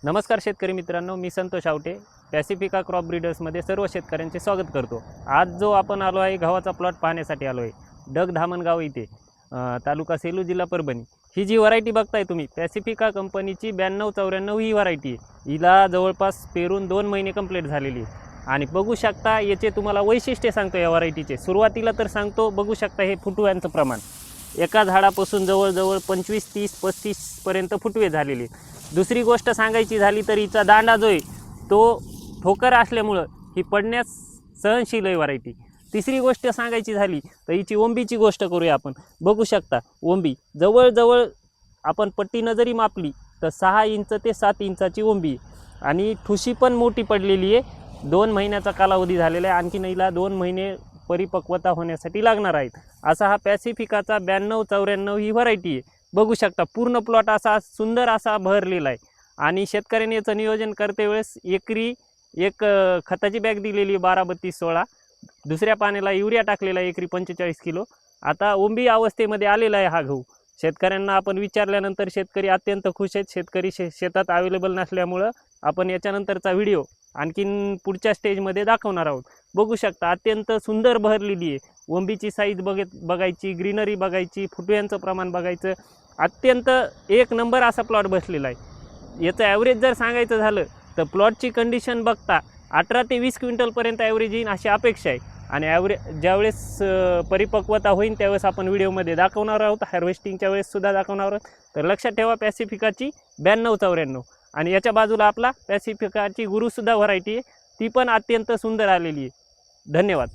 नमस्कार शेतकरी मित्रांनो, मी संतोष आवटे पॅसिफिका क्रॉप ब्रीडर्समध्ये सर्व शेतकऱ्यांचे स्वागत करतो। आज जो आपण आलो आहे गव्हाचा प्लॉट पाहण्यासाठी आलो आहे डग धामणगाव इथे, तालुका सेलू, जिल्हा परभणी। ही जी व्हरायटी बघताय तुम्ही पॅसिफिका कंपनीची 9294 ही व्हरायटी आहे। हिला जवळपास पेरून 2 महिने कंप्लीट झालेली आहे आणि बघू शकता याचे तुम्हाला वैशिष्ट्य सांगतो या व्हरायटीचे। सुरुवातीला तर सांगतो, बघू शकता हे फुटव्यांचं प्रमाण एका झाडापासून जवळजवळ 25, 30, 35 पर्यंत फुटवे झालेले। दुसरी गोष्ट सांगायची झाली तर हिचा दांडा जो आहे तो ठोकर असल्यामुळं ही पडण्यास सहनशील आहे व्हरायटी। तिसरी गोष्ट सांगायची झाली तर हिची ओंबीची गोष्ट करूया आपण। बघू शकता ओंबी जवळजवळ आपण पट्टीनं जरी मापली तर 6 इंच ते 7 इंचाची ओंबी आणि ठुशी पण मोठी पडलेली आहे। 2 महिन्याचा कालावधी झालेला आहे, आणखीन हिला 2 महिने परिपक्वता होण्यासाठी लागणार आहेत। असा हा पॅसिफिकाचा 9294 ही व्हरायटी आहे। बघू शकता पूर्ण प्लॉट असा सुंदर असा भरलेला आहे आणि शेतकऱ्यांनी याचं नियोजन करते वेळेस एकरी एक खताची बॅग दिलेली 12-32-16, दुसऱ्या पाण्याला युरिया टाकलेला एकरी 45 किलो। आता ओंबी अवस्थेमध्ये आलेला आहे हा गहू। शेतकऱ्यांना आपण विचारल्यानंतर शेतकरी अत्यंत खुश आहेत। शेतकरी शेतात अवेलेबल नसल्यामुळं आपण याच्यानंतरचा व्हिडिओ आणखीन पुढच्या स्टेजमध्ये दाखवणार आहोत। बघू शकता अत्यंत सुंदर भरलेली आहे। ओंबीची साईज बघायची, ग्रीनरी बघायची, फुटव्यांचं प्रमाण बघायचं, अत्यंत एक नंबर असा प्लॉट बसलेला आहे। याचं ॲव्हरेज जर सांगायचं झालं तर प्लॉटची कंडिशन बघता 18 ते 20 क्विंटलपर्यंत ॲव्हरेज येईल अशी अपेक्षा आहे आणि ज्यावेळेस परिपक्वता होईल त्यावेळेस आपण व्हिडिओमध्ये दाखवणार आहोत, हार्वेस्टिंगच्या वेळेससुद्धा दाखवणार आहोत। तर लक्षात ठेवा पॅसिफिकाची 9294 आणि याच्या बाजूला आपला पॅसिफिकाची गुरुसुद्धा व्हरायटी आहे, ती पण अत्यंत सुंदर आलेली आहे। धन्यवाद।